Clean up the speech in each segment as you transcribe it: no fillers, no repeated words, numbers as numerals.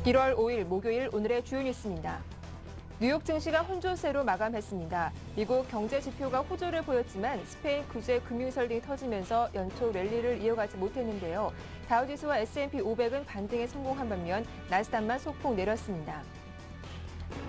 1월 5일 목요일 오늘의 주요 뉴스입니다. 뉴욕 증시가 혼조세로 마감했습니다. 미국 경제 지표가 호조를 보였지만 스페인 규제 금융설 등이 터지면서 연초 랠리를 이어가지 못했는데요. 다우지수와 S&P 500은 반등에 성공한 반면 나스닥만 소폭 내렸습니다.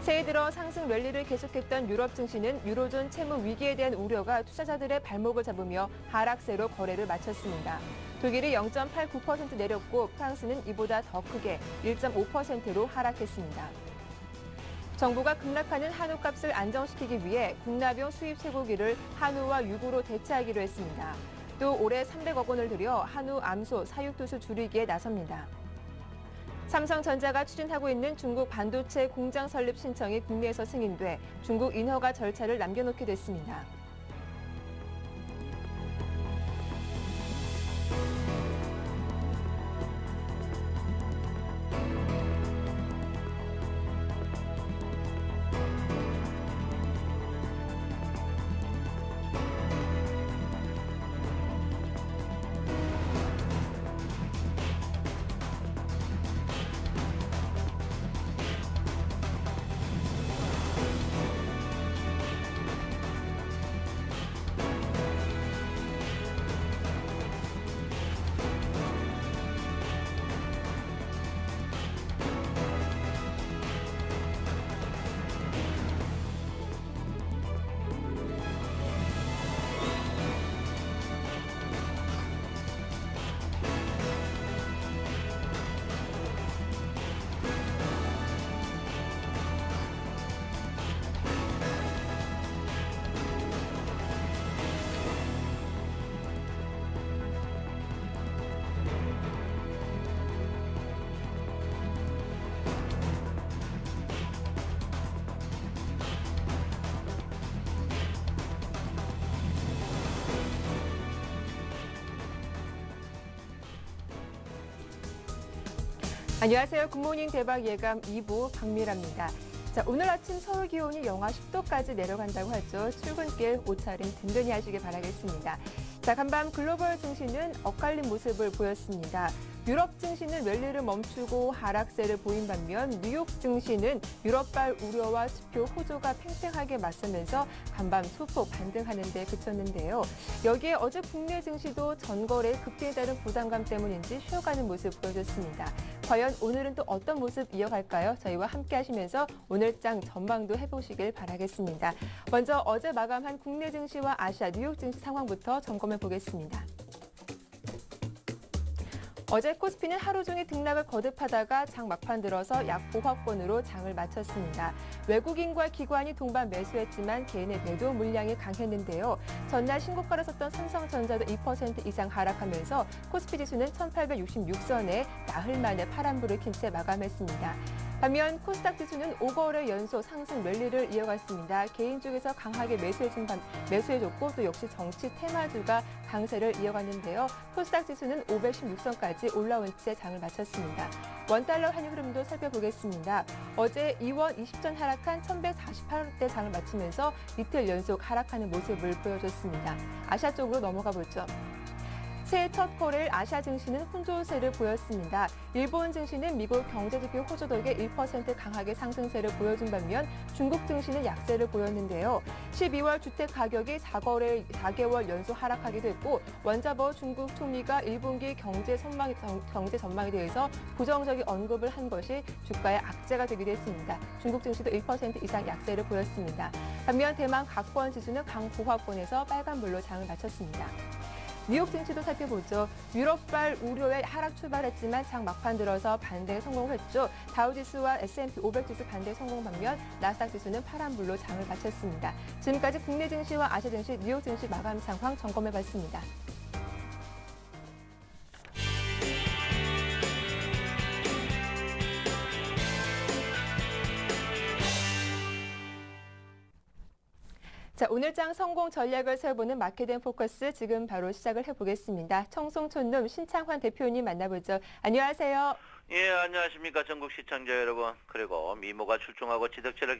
새해 들어 상승 랠리를 계속했던 유럽 증시는 유로존 채무 위기에 대한 우려가 투자자들의 발목을 잡으며 하락세로 거래를 마쳤습니다. 독일이 0.89% 내렸고 프랑스는 이보다 더 크게 1.5%로 하락했습니다. 정부가 급락하는 한우값을 안정시키기 위해 국납용 수입 쇠고기를 한우와 유구로 대체하기로 했습니다. 또 올해 300억 원을 들여 한우, 암소, 사육투수 줄이기에 나섭니다. 삼성전자가 추진하고 있는 중국 반도체 공장 설립 신청이 국내에서 승인돼 중국 인허가 절차를 남겨놓게 됐습니다. 안녕하세요. 굿모닝 대박 예감 2부 박미라입니다. 자, 오늘 아침 서울 기온이 영하 10도까지 내려간다고 하죠. 출근길 옷차림 든든히 하시길 바라겠습니다. 자, 간밤 글로벌 증시는 엇갈린 모습을 보였습니다. 유럽 증시는 랠리를 멈추고 하락세를 보인 반면 뉴욕 증시는 유럽발 우려와 지표 호조가 팽팽하게 맞서면서 간밤 소폭 반등하는 데 그쳤는데요. 여기에 어제 국내 증시도 전거래 급등에 따른 부담감 때문인지 쉬어가는 모습 보여줬습니다. 과연 오늘은 또 어떤 모습 이어갈까요? 저희와 함께 하시면서 오늘장 전망도 해보시길 바라겠습니다. 먼저 어제 마감한 국내 증시와 아시아 뉴욕 증시 상황부터 점검해 보겠습니다. 어제 코스피는 하루 종일 등락을 거듭하다가 장 막판 들어서 약 보합권으로 장을 마쳤습니다. 외국인과 기관이 동반 매수했지만 개인의 매도 물량이 강했는데요. 전날 신고가를 썼던 삼성전자도 2% 이상 하락하면서 코스피 지수는 1866선에 나흘 만에 파란불을 킨 채 마감했습니다. 반면 코스닥 지수는 5거래 연속 상승 랠리를 이어갔습니다. 개인 쪽에서 강하게 매수해줬고 또 역시 정치 테마주가 강세를 이어갔는데요. 코스닥 지수는 516선까지 올라온 채 장을 마쳤습니다. 원달러 환율 흐름도 살펴보겠습니다. 어제 2원 20전 하락한 1148원대 장을 마치면서 이틀 연속 하락하는 모습을 보여줬습니다. 아시아 쪽으로 넘어가 보죠. 새해 첫 거래일 아시아 증시는 혼조세를 보였습니다. 일본 증시는 미국 경제지표 호조 덕에 1% 강하게 상승세를 보여준 반면 중국 증시는 약세를 보였는데요. 12월 주택 가격이 4개월 연속 하락하기도 했고 원자버 중국 총리가 1분기 경제 전망에 대해서 부정적인 언급을 한 것이 주가의 악재가 되기도 했습니다. 중국 증시도 1% 이상 약세를 보였습니다. 반면 대만 각권 지수는 강보합권에서 빨간불로 장을 마쳤습니다. 뉴욕 증시도 살펴보죠. 유럽발 우려에 하락 출발했지만 장 막판 들어서 반등에 성공했죠. 다우지수와 S&P 500 지수 반등에 성공 반면 나스닥 지수는 파란불로 장을 마쳤습니다. 지금까지 국내 증시와 아시아 증시, 뉴욕 증시 마감 상황 점검해봤습니다. 자, 오늘장 성공 전략을 세워보는 마켓앤 포커스 지금 바로 시작을 해보겠습니다. 청송촌놈 신창환 대표님 만나보죠. 안녕하세요. 예, 안녕하십니까. 전국 시청자 여러분. 그리고 미모가 출중하고 지덕체를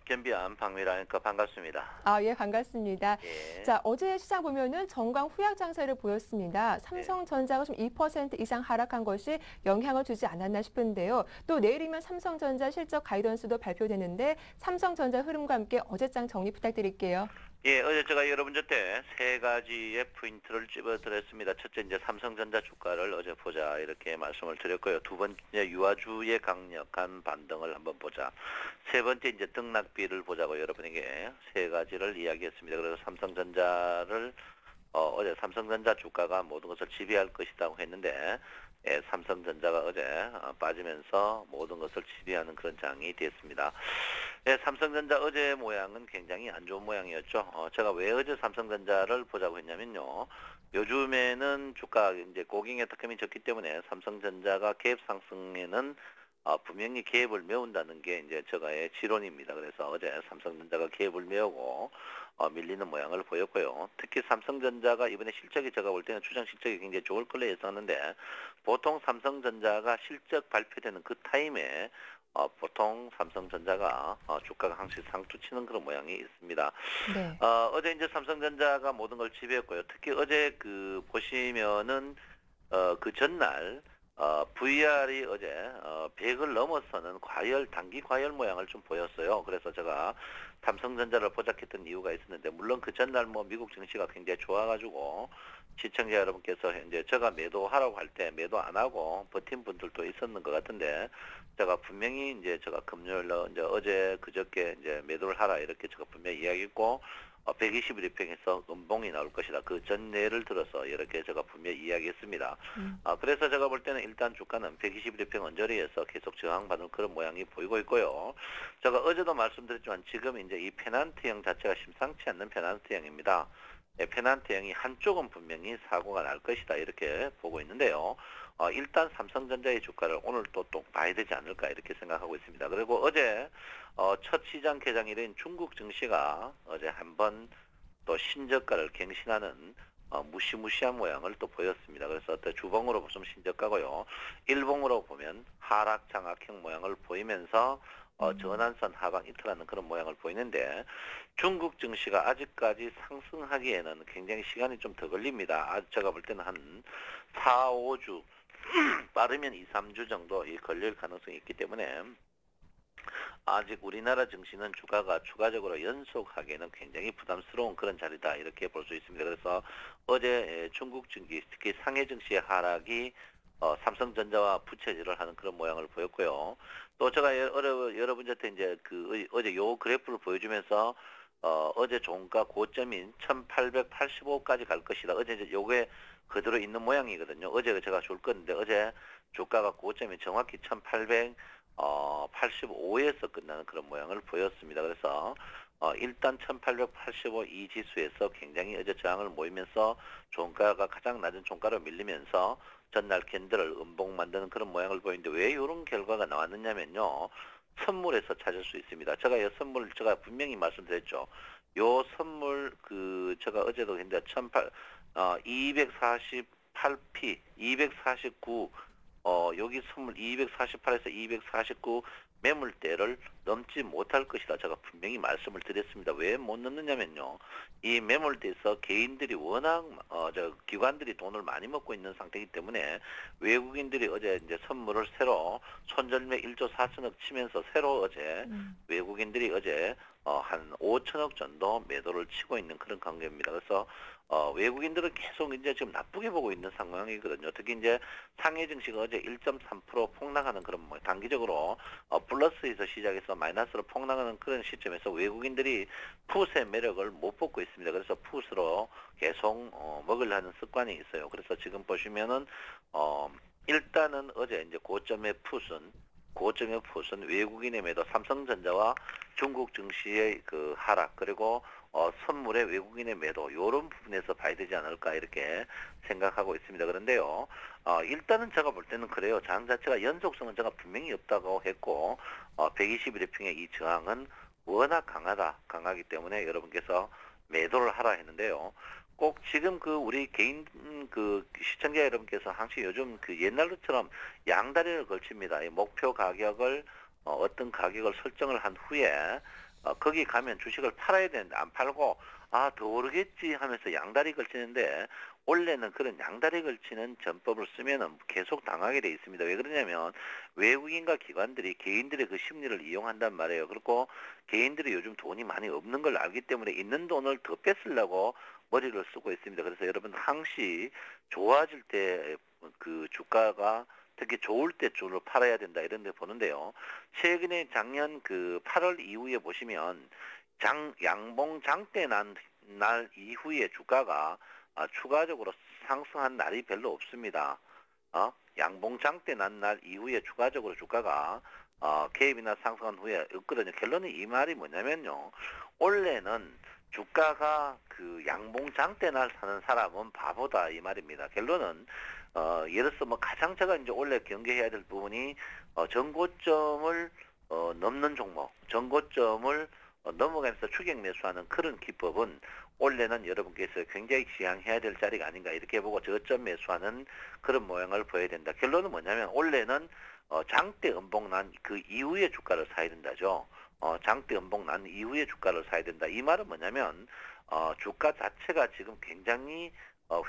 겸비한 박미라 앵커 반갑습니다. 아, 예, 반갑습니다. 예, 자, 어제 시장 보면은 정강 후약 장세를 보였습니다. 예. 삼성전자가 좀 2% 이상 하락한 것이 영향을 주지 않았나 싶은데요. 또 내일이면 삼성전자 실적 가이던스도 발표되는데 삼성전자 흐름과 함께 어제장 정리 부탁드릴게요. 예, 어제 제가 여러분 곁에 세 가지의 포인트를 집어드렸습니다. 첫째, 이제 삼성전자 주가를 어제 보자 이렇게 말씀을 드렸고요. 두 번째, 유아주의 강력한 반등을 한번 보자. 세 번째, 이제 등락비를 보자고 여러분에게 세 가지를 이야기했습니다. 그래서 삼성전자를 어제 삼성전자 주가가 모든 것을 지배할 것이라고 했는데, 예, 삼성전자가 어제 빠지면서 모든 것을 지배하는 그런 장이 됐습니다. 예, 삼성전자 어제 모양은 굉장히 안 좋은 모양이었죠. 제가 왜 어제 삼성전자를 보자고 했냐면요. 요즘에는 주가 이제 고경의 특감이 적기 때문에 삼성전자가 갭 상승에는 분명히 갭을 메운다는 게 이제 저가의 지론입니다. 그래서 어제 삼성전자가 갭을 메우고 밀리는 모양을 보였고요. 특히 삼성전자가 이번에 실적이 제가 볼 때는 추정 실적이 굉장히 좋을 걸로 예상하는데 보통 삼성전자가 실적 발표되는 그 타임에 보통 삼성전자가 주가가 항상 상투치는 그런 모양이 있습니다. 네. 어제 이제 삼성전자가 모든 걸 지배했고요. 특히 어제 그 보시면은 그 전날 VR이 어제 100을 넘어서는 과열 단기 과열 모양을 좀 보였어요. 그래서 제가 삼성전자를 보작했던 이유가 있었는데 물론 그 전날 뭐 미국 증시가 굉장히 좋아가지고 시청자 여러분께서 이제 제가 매도하라고 할 때 매도 안 하고 버틴 분들도 있었는 것 같은데 제가 분명히 이제 제가 금요일로 이제 어제 그저께 이제 매도를 하라 이렇게 제가 분명히 이야기했고 120일 입행해서 음봉이 나올 것이다. 그 전례를 들어서 이렇게 제가 분명히 이야기했습니다. 음. 그래서 제가 볼 때는 일단 주가는 120일 입행 언저리에서 계속 저항받는 그런 모양이 보이고 있고요. 제가 어제도 말씀드렸지만 지금 이제 이 페난트형 자체가 심상치 않는 페난트형입니다. 페난트형이 한쪽은 분명히 사고가 날 것이다 이렇게 보고 있는데요. 일단 삼성전자의 주가를 오늘 또 봐야 되지 않을까 이렇게 생각하고 있습니다. 그리고 어제 첫 시장 개장일인 중국 증시가 어제 한번 또 신저가를 갱신하는 무시무시한 모양을 또 보였습니다. 그래서 주봉으로 보시면 신저가고요. 일봉으로 보면 하락 장악형 모양을 보이면서 전환선 하방 이탈하는 그런 모양을 보이는데 중국 증시가 아직까지 상승하기에는 굉장히 시간이 좀 더 걸립니다. 제가 볼 때는 한 4, 5주 빠르면 2, 3주 정도 걸릴 가능성이 있기 때문에 아직 우리나라 증시는 주가가 추가적으로 연속하기에는 굉장히 부담스러운 그런 자리다 이렇게 볼 수 있습니다. 그래서 어제 중국 증시 특히 상해 증시의 하락이 삼성전자와 부채질을 하는 그런 모양을 보였고요. 또 제가 여러분한테 이제 어제 요 그래프를 보여주면서 어제 종가 고점인 1885까지 갈 것이다. 어제 이제 요게 그대로 있는 모양이거든요. 어제 제가 줄 건데 어제 주가가 고점이 정확히 1885에서 끝나는 그런 모양을 보였습니다. 그래서 일단 1885 이 지수에서 굉장히 어제 저항을 모이면서 종가가 가장 낮은 종가로 밀리면서 전날 캔들을 음봉 만드는 그런 모양을 보이는데 왜 이런 결과가 나왔느냐면요. 선물에서 찾을 수 있습니다. 제가 이 선물 제가 분명히 말씀드렸죠. 요 선물 제가 어제도 했는데 248p 249 여기 선물 248에서 249 매물대를 넘지 못할 것이다. 제가 분명히 말씀을 드렸습니다. 왜 못 넣느냐면요. 이 매물대에서 개인들이 워낙 기관들이 돈을 많이 먹고 있는 상태이기 때문에 외국인들이 어제 이제 선물을 새로 손절매 1조 4천억 치면서 새로 어제 외국인들이 어제 한 5천억 정도 매도를 치고 있는 그런 관계입니다. 그래서 외국인들은 계속 이제 지금 나쁘게 보고 있는 상황이거든요. 특히 이제 상해 증시가 어제 1.3% 폭락하는 그런 단기적으로 플러스에서 시작해서 마이너스로 폭락하는 그런 시점에서 외국인들이 풋의 매력을 못 받고 있습니다. 그래서 풋으로 계속 먹으려는 습관이 있어요. 그래서 지금 보시면은 일단은 어제 이제 고점의 풋은 외국인의 매도, 삼성전자와 중국 증시의 그 하락, 그리고 선물의 외국인의 매도, 요런 부분에서 봐야 되지 않을까 이렇게 생각하고 있습니다. 그런데요, 일단은 제가 볼 때는 그래요. 장 자체가 연속성은 제가 분명히 없다고 했고, 121일 평의 이 저항은 워낙 강하기 때문에 여러분께서 매도를 하라 했는데요. 꼭 지금 그 우리 개인 그 시청자 여러분께서 항상 요즘 그 옛날처럼 양다리를 걸칩니다. 이 목표 가격을 어떤 가격을 설정을 한 후에 거기 가면 주식을 팔아야 되는데 안 팔고 더 오르겠지 하면서 양다리 걸치는데 원래는 그런 양다리 걸치는 전법을 쓰면은 계속 당하게 돼 있습니다. 왜 그러냐면 외국인과 기관들이 개인들의 그 심리를 이용한단 말이에요. 그리고 개인들이 요즘 돈이 많이 없는 걸 알기 때문에 있는 돈을 더 뺏으려고 머리를 쓰고 있습니다. 그래서 여러분 항시 좋아질 때 그 주가가 특히 좋을 때 주를 팔아야 된다 이런 데 보는데요. 최근에 작년 그 8월 이후에 보시면 양봉 장대 난 날 이후에 주가가 추가적으로 상승한 날이 별로 없습니다. 양봉 장대 난 날 이후에 추가적으로 주가가 개입이나 상승한 후에 없거든요. 결론은 이 말이 뭐냐면요. 원래는 주가가 그 양봉 장대 날 사는 사람은 바보다 이 말입니다. 결론은 예를 들어서 뭐 가장 제가 이제 원래 경계해야 될 부분이 전고점을 넘는 종목, 전고점을 넘어가면서 추격 매수하는 그런 기법은 원래는 여러분께서 굉장히 지향해야 될 자리가 아닌가 이렇게 보고 저점 매수하는 그런 모양을 보여야 된다. 결론은 뭐냐면 원래는 장대 음봉 난 그 이후에 주가를 사야 된다죠. 장대 음봉 난 이후에 주가를 사야 된다. 이 말은 뭐냐면 주가 자체가 지금 굉장히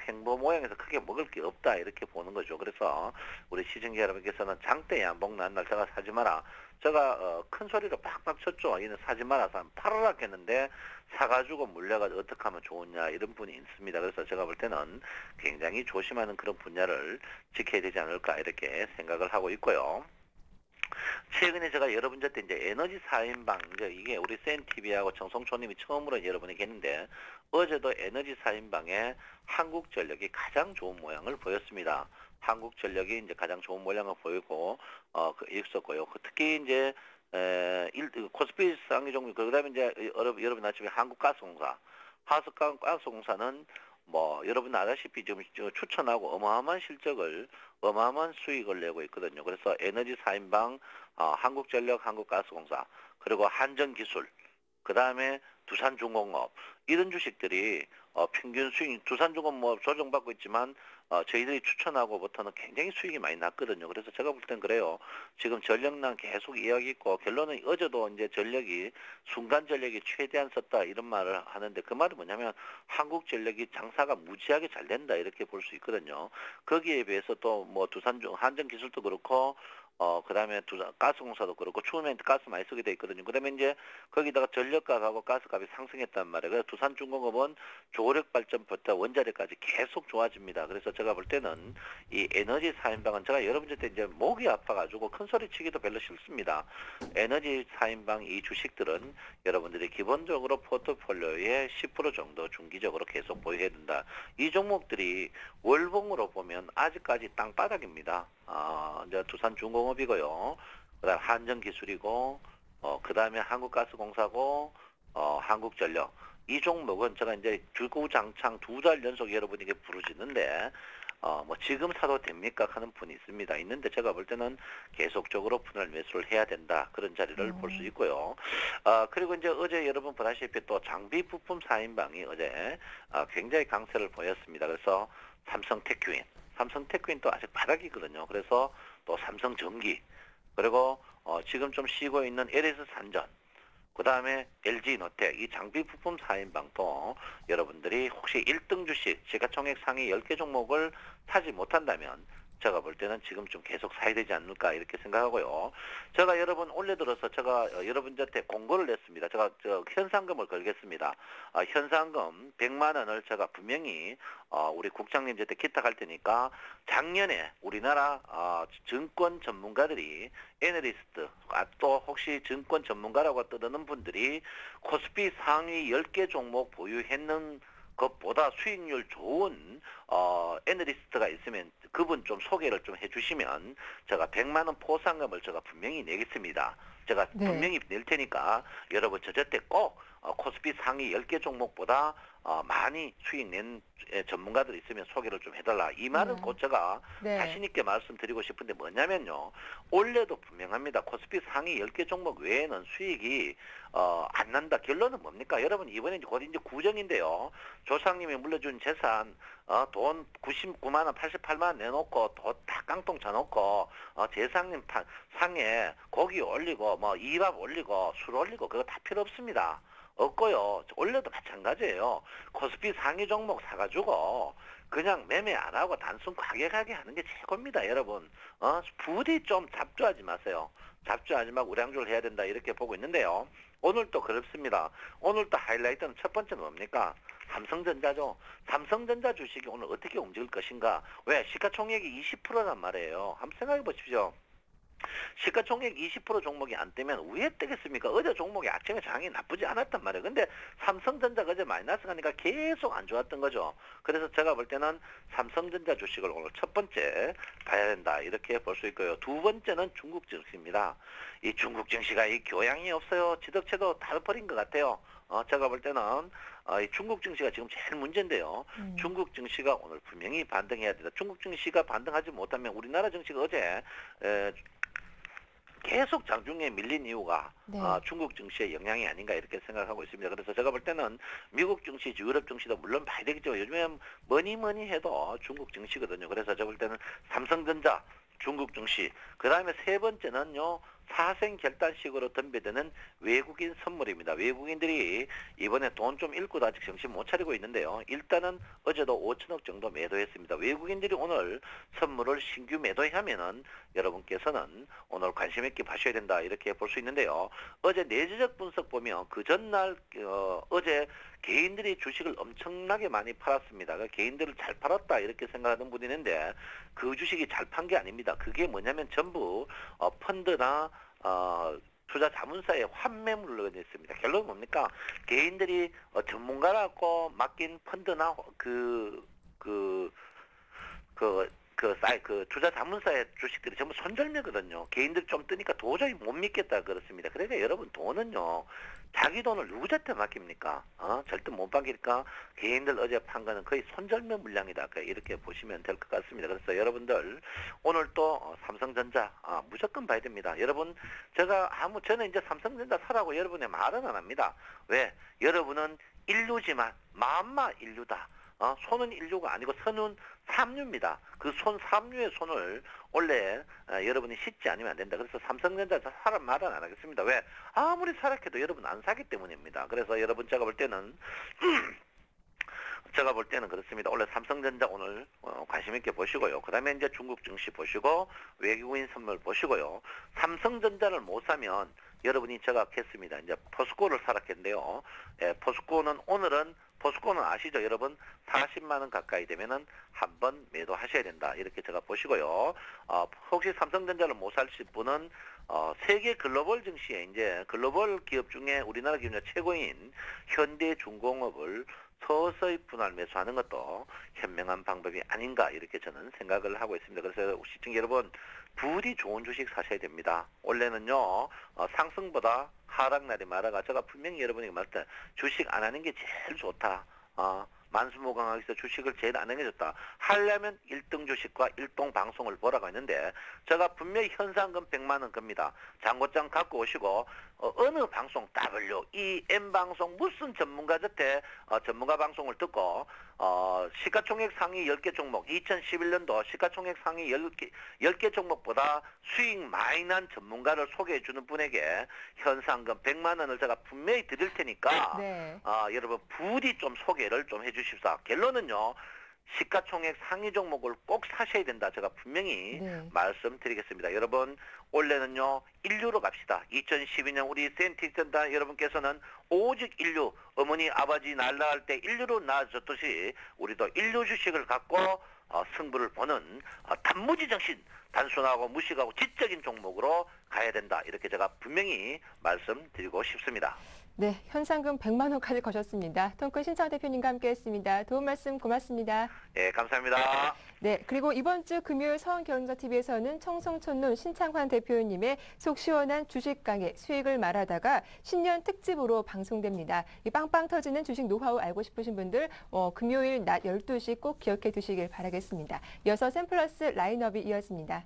횡보 모양에서 크게 먹을 게 없다 이렇게 보는 거죠. 그래서 우리 시청자 여러분께서는 장대 양봉 난 날 제가 사지 마라. 제가 큰 소리로 팍팍 쳤죠. 이는 사지 마라서 팔아라 했는데 사가지고 물려가지고 어떻게 하면 좋으냐 이런 분이 있습니다. 그래서 제가 볼 때는 굉장히 조심하는 그런 분야를 지켜야 되지 않을까 이렇게 생각을 하고 있고요. 최근에 제가 여러분한테 이제 에너지 4인방, 이제 이게 우리 센TV하고 정성초님이 처음으로 여러분에게 했는데, 어제도 에너지 4인방에 한국전력이 가장 좋은 모양을 보였습니다. 한국전력이 이제 가장 좋은 모양을 보이고, 있었고요. 특히 이제, 코스피 상위 종목, 그 다음에 이제 여러분 아침에 한국가스공사, 한국가스공사는 뭐 여러분 아다시피 지금 추천하고 어마어마한 실적을 어마어마한 수익을 내고 있거든요. 그래서 에너지 4인방 한국전력, 한국가스공사, 그리고 한전기술, 그 다음에 두산중공업 이런 주식들이 평균 수익 두산중공업 뭐 조정받고 있지만 저희들이 추천하고부터는 굉장히 수익이 많이 났거든요. 그래서 제가 볼 땐 그래요. 지금 전력난 계속 이야기 있고 결론은 어제도 이제 전력이 순간 전력이 최대한 썼다 이런 말을 하는데 그 말은 뭐냐면 한국전력이 장사가 무지하게 잘 된다 이렇게 볼 수 있거든요. 거기에 비해서 또 뭐 한전기술도 그렇고 그 다음에 가스공사도 그렇고 추우면 가스 많이 쓰게 돼 있거든요. 그 다음에 이제 거기다가 전력값하고 가스값이 상승했단 말이에요. 그래서 두산중공업은 조력 발전부터 원자력까지 계속 좋아집니다. 그래서 제가 볼 때는 이 에너지 4인방은 제가 여러분한테 이제 목이 아파가지고 큰 소리 치기도 별로 싫습니다. 에너지 4인방 이 주식들은 여러분들이 기본적으로 포트폴리오에 10% 정도 중기적으로 계속 보유해야 된다. 이 종목들이 월봉으로 보면 아직까지 땅바닥입니다. 이제 두산중공업이고요. 그다음 한전기술이고, 그 다음에 한국가스공사고, 한국전력. 이 종목은 제가 이제 주구장창 2달 연속 여러분에게 부르짖는데, 뭐 지금 사도 됩니까? 하는 분이 있습니다. 있는데 제가 볼 때는 계속적으로 분할 매수를 해야 된다. 그런 자리를 볼 수 있고요. 그리고 이제 어제 여러분 보다시피 또 장비 부품 4인방이 어제 굉장히 강세를 보였습니다. 그래서 삼성테크윈도 아직 바닥이거든요. 그래서 또 삼성전기, 그리고 지금 좀 쉬고 있는 LS산전, 그 다음에 LG노텍, 이 장비 부품 4인방도 여러분들이 혹시 1등 주식, 시가총액 상위 10개 종목을 사지 못한다면 제가 볼 때는 지금 좀 계속 사야 되지 않을까 이렇게 생각하고요. 제가 여러분 올해 들어서 제가 여러분한테 공고를 냈습니다. 제가 현상금을 걸겠습니다. 현상금 100만 원을 제가 분명히 우리 국장님한테 기탁할 테니까 작년에 우리나라 증권 전문가들이 애널리스트, 또 혹시 증권 전문가라고 떠드는 분들이 코스피 상위 10개 종목 보유했는 것보다 수익률 좋은 애널리스트가 있으면 그분 좀 소개를 좀 해주시면 제가 100만 원 포상금을 제가 분명히 내겠습니다. 제가 네. 분명히 낼 테니까 여러분 저때 꼭 코스피 상위 10개 종목보다 많이 수익 낸 전문가들 있으면 소개를 좀 해달라. 이 말은 네. 곧 제가 네. 자신 있게 말씀드리고 싶은데 뭐냐면요. 올해도 분명합니다. 코스피 상위 10개 종목 외에는 수익이 안 난다. 결론은 뭡니까? 여러분 이번에 곧 이제 구정인데요. 조상님이 물려준 재산 돈 99만 원, 88만 원 내놓고 돈 다 깡통 쳐놓고 재상님 상에 고기 올리고 뭐 이밥 올리고 술 올리고 그거 다 필요 없습니다. 없고요. 원래도 마찬가지예요. 코스피 상위 종목 사가지고 그냥 매매 안 하고 단순 가격하게 하는 게 최고입니다, 여러분. 부디 좀 잡주하지 마세요. 잡주하지 말고 우량주를 해야 된다 이렇게 보고 있는데요. 오늘 또 그렇습니다. 오늘 또 하이라이트는 첫 번째는 뭡니까? 삼성전자죠. 삼성전자 주식이 오늘 어떻게 움직일 것인가? 왜? 시가총액이 20%란 말이에요. 한번 생각해 보십시오. 시가총액 20% 종목이 안 뜨면 왜 뜨겠습니까? 어제 종목이 아침에 장이 나쁘지 않았단 말이에요. 근데 삼성전자가 어제 마이너스 가니까 계속 안 좋았던 거죠. 그래서 제가 볼 때는 삼성전자 주식을 오늘 첫 번째 봐야 된다. 이렇게 볼 수 있고요. 두 번째는 중국 증시입니다. 이 중국 증시가 이 교양이 없어요. 지덕체도 다 버린 것 같아요. 제가 볼 때는 이 중국 증시가 지금 제일 문제인데요. 중국 증시가 오늘 분명히 반등해야 된다. 중국 증시가 반등하지 못하면 우리나라 증시가 어제 계속 장중에 밀린 이유가 네. 중국 증시의 영향이 아닌가 이렇게 생각하고 있습니다. 그래서 제가 볼 때는 미국 증시, 유럽 증시도 물론 봐야 되겠죠. 요즘에 뭐니 해도 중국 증시거든요. 그래서 제가 볼 때는 삼성전자, 중국 증시, 그 다음에 세 번째는요. 사생 결단식으로 덤벼드는 외국인 선물입니다. 외국인들이 이번에 돈 좀 잃고도 아직 정신 못 차리고 있는데요. 일단은 어제도 5천억 정도 매도했습니다. 외국인들이 오늘 선물을 신규 매도하면은 여러분께서는 오늘 관심 있게 봐셔야 된다 이렇게 볼 수 있는데요. 어제 내재적 분석 보면 그 전날 어제 개인들이 주식을 엄청나게 많이 팔았습니다. 개인들을 잘 팔았다 이렇게 생각하는 분이 있는데 그 주식이 잘 판 게 아닙니다. 그게 뭐냐면 전부 펀드나 투자 자문사에 환매물로 냈습니다. 결론은 뭡니까? 개인들이 전문가라고 맡긴 펀드나 투자 자문사의 주식들이 전부 손절매거든요. 개인들 좀 뜨니까 도저히 못 믿겠다 그렇습니다. 그러니까 여러분 돈은요. 자기 돈을 누구한테 맡깁니까? 절대 못 맡기니까 개인들 어제 판 거는 거의 손절매 물량이다. 이렇게 보시면 될 것 같습니다. 그래서 여러분들 오늘 또 삼성전자 무조건 봐야 됩니다. 여러분 저는 이제 삼성전자 사라고 여러분의 말은 안 합니다. 왜? 여러분은 인류지만 마음마 인류다. 손은 인류가 아니고 선은 삼류입니다. 그 손 삼류의 손을 원래 여러분이 씻지 않으면 안 된다. 그래서 삼성전자 사람 말은 안 하겠습니다. 왜? 아무리 사락해도 여러분 안 사기 때문입니다. 그래서 여러분 제가 볼 때는 그렇습니다. 원래 삼성전자 오늘 관심 있게 보시고요. 그 다음에 이제 중국 증시 보시고 외국인 선물 보시고요. 삼성전자를 못 사면 여러분이 제가 했습니다. 이제 포스코를 사락했는데요. 포스코는 아시죠, 여러분? 40만 원 가까이 되면은 한번 매도하셔야 된다. 이렇게 제가 보시고요. 혹시 삼성전자를 못 사실 분은 세계 글로벌 증시에 이제 글로벌 기업 중에 우리나라 기업 중에 최고인 현대중공업을 서서히 분할 매수하는 것도 현명한 방법이 아닌가 이렇게 저는 생각을 하고 있습니다. 그래서 시청 여러분 부디 좋은 주식 사셔야 됩니다. 원래는요 상승보다 하락날이 많아가 제가 분명히 여러분에게 말했다. 주식 안 하는 게 제일 좋다. 만수무강하기서 주식을 제일 안 하는 게 좋다. 하려면 1등 주식과 1등 방송을 보라고 했는데 제가 분명히 현상금 100만 원 겁니다. 장고장 갖고 오시고 어느 방송 WEM 방송 무슨 전문가 곁에 전문가 방송을 듣고 시가총액 상위 10개 종목 2011년도 시가총액 상위 10개 종목보다 수익 많이 난 전문가를 소개해 주는 분에게 현상금 100만 원을 제가 분명히 드릴 테니까 네. 여러분 부디 좀 소개를 좀 해주십사. 결론은요. 시가총액 상위 종목을 꼭 사셔야 된다. 제가 분명히 네. 말씀드리겠습니다. 여러분 올해는요. 인류로 갑시다. 2012년 우리 센티센터 여러분께서는 오직 인류 어머니 아버지 날라갈 때 인류로 낳아줬듯이 우리도 인류 주식을 갖고 승부를 보는 단무지 정신 단순하고 무식하고 지적인 종목으로 가야 된다. 이렇게 제가 분명히 말씀드리고 싶습니다. 네, 현상금 100만 원까지 거셨습니다. 통큰 신창 대표님과 함께했습니다. 도움 말씀 고맙습니다. 예, 감사합니다. 네, 그리고 이번 주 금요일 서원경제TV에서는 청성촌눈 신창환 대표님의 속 시원한 주식 강의 수익을 말하다가 신년 특집으로 방송됩니다. 이 빵빵 터지는 주식 노하우 알고 싶으신 분들 금요일 낮 12시 꼭 기억해 두시길 바라겠습니다. 이어서 샘플러스 라인업이 이어집니다.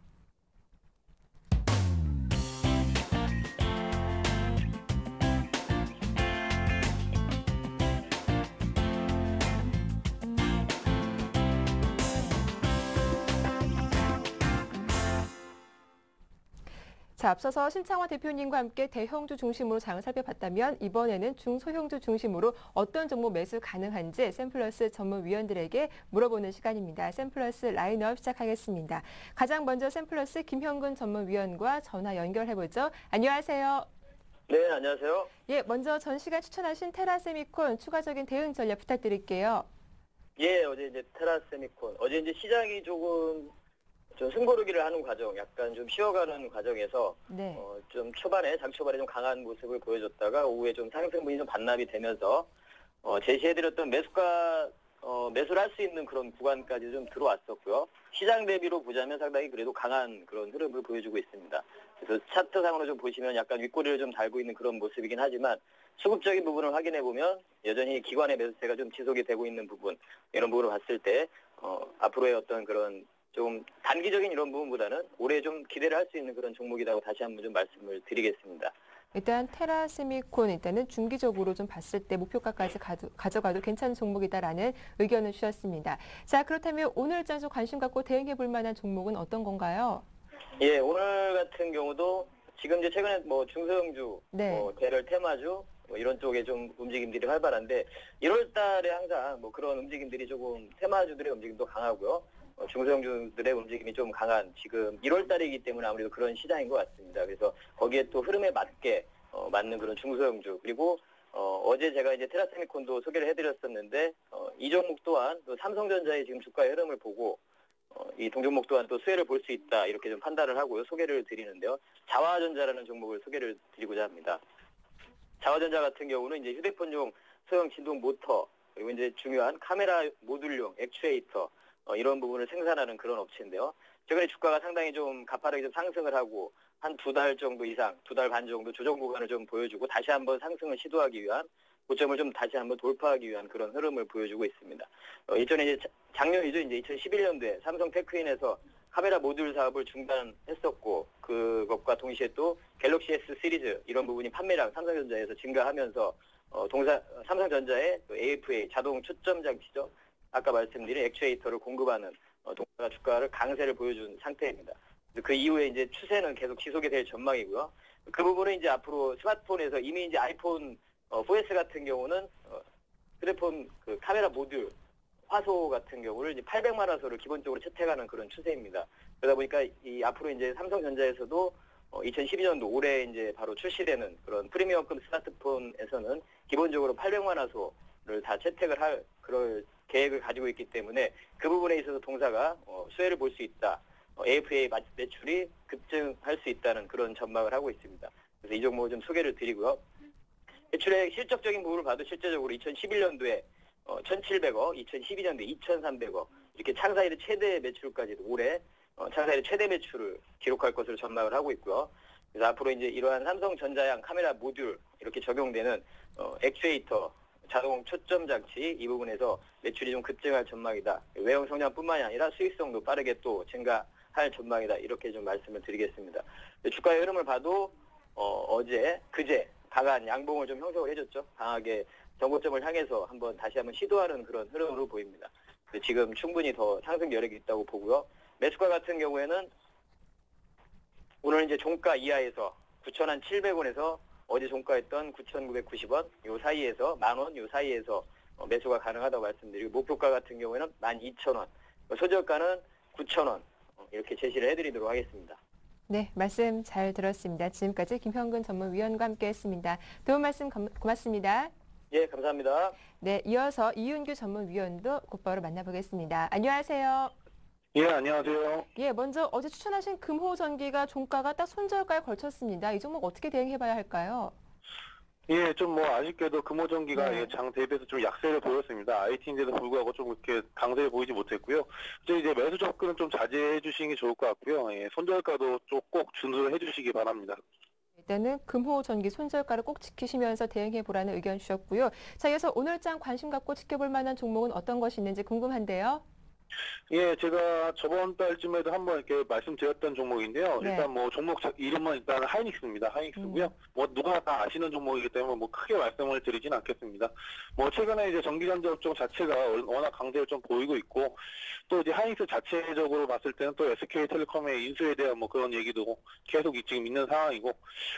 자, 앞서서 신창환 대표님과 함께 대형주 중심으로 장을 살펴봤다면 이번에는 중소형주 중심으로 어떤 종목 매수 가능한지 샘플러스 전문위원들에게 물어보는 시간입니다. 샘플러스 라인업 시작하겠습니다. 가장 먼저 샘플러스 김형근 전문위원과 전화 연결해보죠. 안녕하세요. 네, 안녕하세요. 예, 먼저 전 시간 추천하신 테라세미콘 추가적인 대응 전략 부탁드릴게요. 예, 어제 이제 테라세미콘. 어제 이제 시장이 조금 좀 숨고르기를 하는 과정, 약간 좀 쉬어가는 과정에서 네. 좀 초반에, 장 초반에 좀 강한 모습을 보여줬다가 오후에 좀 상승분이 좀 반납이 되면서 제시해드렸던 매수가 매수를 할 수 있는 그런 구간까지 좀 들어왔었고요. 시장 대비로 보자면 상당히 그래도 강한 그런 흐름을 보여주고 있습니다. 그래서 차트상으로 좀 보시면 약간 윗꼬리를 좀 달고 있는 그런 모습이긴 하지만 수급적인 부분을 확인해 보면 여전히 기관의 매수세가 좀 지속이 되고 있는 부분, 이런 부분을 봤을 때 앞으로의 어떤 그런 좀 단기적인 이런 부분보다는 올해 좀 기대를 할 수 있는 그런 종목이라고 다시 한번 좀 말씀을 드리겠습니다. 일단 테라세미콘 일단은 중기적으로 좀 봤을 때 목표가까지 가져가도 괜찮은 종목이다라는 의견을 주셨습니다. 자, 그렇다면 오늘 장소 관심 갖고 대응해 볼 만한 종목은 어떤 건가요? 예, 오늘 같은 경우도 지금 이제 최근에 중소형주, 네. 계열 테마주 이런 쪽에 좀 움직임들이 활발한데 1월 달에 항상 그런 움직임들이 조금 테마주들의 움직임도 강하고요. 중소형주들의 움직임이 좀 강한 지금 1월 달이기 때문에 아무래도 그런 시장인 것 같습니다. 그래서 거기에 또 흐름에 맞게 맞는 그런 중소형주, 그리고 어제 제가 이제 테라세미콘도 소개를 해드렸었는데 이 종목 또한 또 삼성전자의 지금 주가의 흐름을 보고 이 동종목 또한 또 수혜를 볼 수 있다, 이렇게 좀 판단을 하고요. 소개를 드리는데요. 자화전자라는 종목을 소개를 드리고자 합니다. 자화전자 같은 경우는 이제 휴대폰용 소형 진동 모터, 그리고 이제 중요한 카메라 모듈용 액추에이터, 이런 부분을 생산하는 그런 업체인데요. 최근에 주가가 상당히 좀 가파르게 좀 상승을 하고 한 2달 정도 이상, 2달 반 정도 조정 구간을 좀 보여주고 다시 한번 상승을 시도하기 위한 고점을 좀 다시 한번 돌파하기 위한 그런 흐름을 보여주고 있습니다. 예전에 이제 작년이죠. 이제 2011년도에 삼성 테크인에서 카메라 모듈 사업을 중단했었고, 그것과 동시에 또 갤럭시 S 시리즈 이런 부분이 판매량 삼성전자에서 증가하면서 삼성전자의 AFA 자동 초점 장치죠. 아까 말씀드린 액추에이터를 공급하는 동사가 주가를 강세를 보여준 상태입니다. 그 이후에 이제 추세는 계속 지속이 될 전망이고요. 그 부분은 이제 앞으로 스마트폰에서 이미 이제 아이폰 4S 같은 경우는 휴대폰 그 카메라 모듈 화소 같은 경우를 이제 800만 화소를 기본적으로 채택하는 그런 추세입니다. 그러다 보니까 이 앞으로 이제 삼성전자에서도 2012년도 올해 이제 바로 출시되는 그런 프리미엄급 스마트폰에서는 기본적으로 800만 화소를 다 채택을 할 그럴 계획을 가지고 있기 때문에 그 부분에 있어서 동사가 수혜를 볼 수 있다. AFA 매출이 급증할 수 있다는 그런 전망을 하고 있습니다. 그래서 이 종목을 좀 소개를 드리고요. 매출의 실적적인 부분을 봐도 실제적으로 2011년도에 1,700억, 2012년도에 2,300억, 이렇게 창사 이래 최대 매출까지도 올해 창사 이래 최대 매출을 기록할 것으로 전망을 하고 있고요. 그래서 앞으로 이제 이러한 삼성전자양 카메라 모듈 이렇게 적용되는 액추에이터 자동 초점 장치 이 부분에서 매출이 좀 급증할 전망이다. 외형 성장뿐만이 아니라 수익성도 빠르게 또 증가할 전망이다. 이렇게 좀 말씀을 드리겠습니다. 주가의 흐름을 봐도 그제 강한 양봉을 좀 형성을 해줬죠. 강하게 정고점을 향해서 다시 한번 시도하는 그런 흐름으로 보입니다. 지금 충분히 더 상승 여력이 있다고 보고요. 매수가 같은 경우에는 오늘 이제 종가 이하에서 9,700원에서 어제 종가했던 9,990원 요 사이에서 10,000원 요 사이에서 매수가 가능하다고 말씀드리고, 목표가 같은 경우에는 12,000원, 소저가는 9,000원 이렇게 제시를 해드리도록 하겠습니다. 네, 말씀 잘 들었습니다. 지금까지 김형근 전문위원과 함께했습니다. 도움 말씀 고맙습니다. 예, 감사합니다. 네, 이어서 이윤규 전문위원도 곧바로 만나보겠습니다. 안녕하세요. 예, 안녕하세요. 예, 먼저 어제 추천하신 금호전기가 종가가 딱 손절가에 걸쳤습니다. 이 종목 어떻게 대응해봐야 할까요? 예, 좀 뭐 아쉽게도 금호전기가 네. 예, 장 대비해서 좀 약세를 보였습니다. IT인데도 불구하고 좀 이렇게 강세를 보이지 못했고요. 이제 매수 접근은 좀 자제해 주시는 게 좋을 것 같고요. 예, 손절가도 좀 꼭 준수를 해 주시기 바랍니다. 일단은 금호 전기 손절가를 꼭 지키시면서 대응해 보라는 의견 주셨고요. 자, 이어서 오늘장 관심 갖고 지켜볼 만한 종목은 어떤 것이 있는지 궁금한데요. 예, 제가 저번 달쯤에도 한번 이렇게 말씀드렸던 종목인데요. 네. 일단 뭐 종목 이름은 일단 하이닉스입니다. 하이닉스고요. 음. 뭐 누구나 다 아시는 종목이기 때문에 뭐 크게 말씀을 드리진 않겠습니다. 뭐 최근에 이제 전기전자 업종 자체가 워낙 강세를 좀 보이고 있고 또 이제 하이닉스 자체적으로 봤을 때는 또 SK텔레콤의 인수에 대한 뭐 그런 얘기도 계속 지금 있는 상황이고